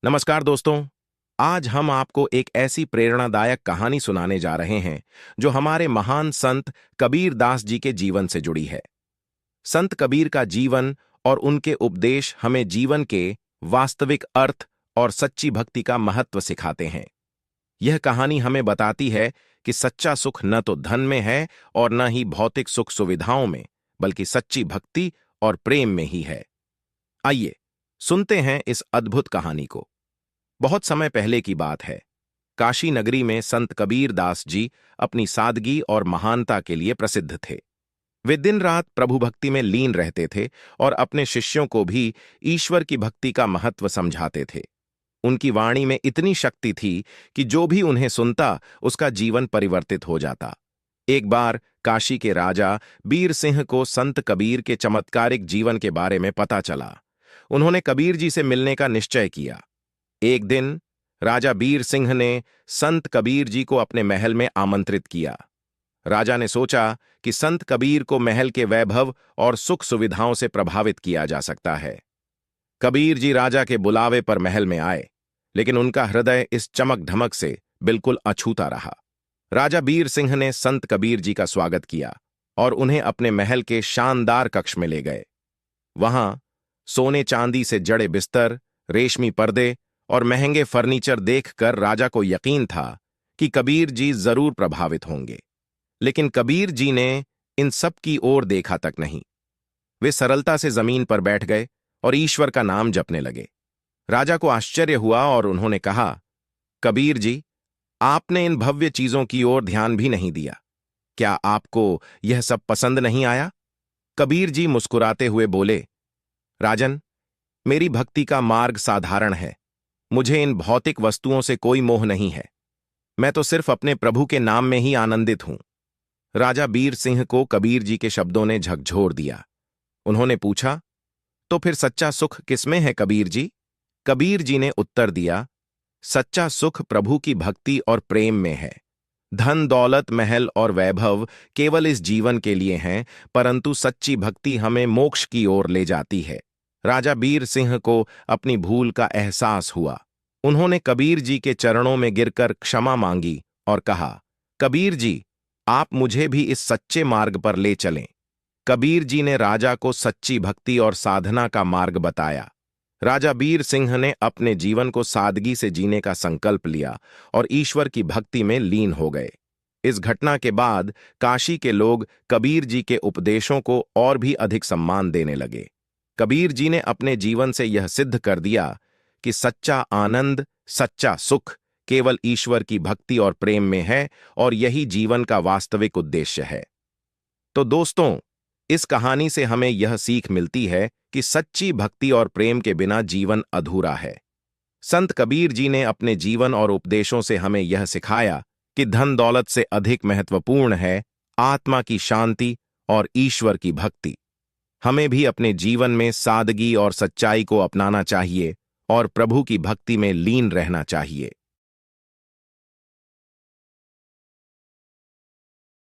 नमस्कार दोस्तों। आज हम आपको एक ऐसी प्रेरणादायक कहानी सुनाने जा रहे हैं जो हमारे महान संत कबीर दास जी के जीवन से जुड़ी है। संत कबीर का जीवन और उनके उपदेश हमें जीवन के वास्तविक अर्थ और सच्ची भक्ति का महत्व सिखाते हैं। यह कहानी हमें बताती है कि सच्चा सुख न तो धन में है और न ही भौतिक सुख सुविधाओं में, बल्कि सच्ची भक्ति और प्रेम में ही है। आइए सुनते हैं इस अद्भुत कहानी को। बहुत समय पहले की बात है। काशी नगरी में संत कबीर दास जी अपनी सादगी और महानता के लिए प्रसिद्ध थे। वे दिन रात प्रभु भक्ति में लीन रहते थे और अपने शिष्यों को भी ईश्वर की भक्ति का महत्व समझाते थे। उनकी वाणी में इतनी शक्ति थी कि जो भी उन्हें सुनता उसका जीवन परिवर्तित हो जाता। एक बार काशी के राजा बीर सिंह को संत कबीर के चमत्कारिक जीवन के बारे में पता चला। उन्होंने कबीर जी से मिलने का निश्चय किया। एक दिन राजा बीर सिंह ने संत कबीर जी को अपने महल में आमंत्रित किया। राजा ने सोचा कि संत कबीर को महल के वैभव और सुख सुविधाओं से प्रभावित किया जा सकता है। कबीर जी राजा के बुलावे पर महल में आए, लेकिन उनका हृदय इस चमक धमक से बिल्कुल अछूता रहा। राजा बीर सिंह ने संत कबीर जी का स्वागत किया और उन्हें अपने महल के शानदार कक्ष में ले गए। वहां सोने चांदी से जड़े बिस्तर, रेशमी पर्दे और महंगे फर्नीचर देखकर राजा को यकीन था कि कबीर जी जरूर प्रभावित होंगे। लेकिन कबीर जी ने इन सब की ओर देखा तक नहीं। वे सरलता से जमीन पर बैठ गए और ईश्वर का नाम जपने लगे। राजा को आश्चर्य हुआ और उन्होंने कहा, कबीर जी, आपने इन भव्य चीजों की ओर ध्यान भी नहीं दिया। क्या आपको यह सब पसंद नहीं आया? कबीर जी मुस्कुराते हुए बोले, राजन, मेरी भक्ति का मार्ग साधारण है। मुझे इन भौतिक वस्तुओं से कोई मोह नहीं है। मैं तो सिर्फ अपने प्रभु के नाम में ही आनंदित हूं। राजा बीर सिंह को कबीर जी के शब्दों ने झकझोर दिया। उन्होंने पूछा, तो फिर सच्चा सुख किसमें है कबीर जी? कबीर जी ने उत्तर दिया, सच्चा सुख प्रभु की भक्ति और प्रेम में है। धन दौलत महल और वैभव केवल इस जीवन के लिए हैं, परंतु सच्ची भक्ति हमें मोक्ष की ओर ले जाती है। राजा बीर सिंह को अपनी भूल का एहसास हुआ। उन्होंने कबीर जी के चरणों में गिरकर क्षमा मांगी और कहा, कबीर जी, आप मुझे भी इस सच्चे मार्ग पर ले चलें। कबीर जी ने राजा को सच्ची भक्ति और साधना का मार्ग बताया। राजा बीर सिंह ने अपने जीवन को सादगी से जीने का संकल्प लिया और ईश्वर की भक्ति में लीन हो गए। इस घटना के बाद काशी के लोग कबीर जी के उपदेशों को और भी अधिक सम्मान देने लगे। कबीर जी ने अपने जीवन से यह सिद्ध कर दिया कि सच्चा आनंद, सच्चा सुख केवल ईश्वर की भक्ति और प्रेम में है और यही जीवन का वास्तविक उद्देश्य है। तो दोस्तों, इस कहानी से हमें यह सीख मिलती है कि सच्ची भक्ति और प्रेम के बिना जीवन अधूरा है। संत कबीर जी ने अपने जीवन और उपदेशों से हमें यह सिखाया कि धन दौलत से अधिक महत्वपूर्ण है आत्मा की शांति और ईश्वर की भक्ति। हमें भी अपने जीवन में सादगी और सच्चाई को अपनाना चाहिए और प्रभु की भक्ति में लीन रहना चाहिए।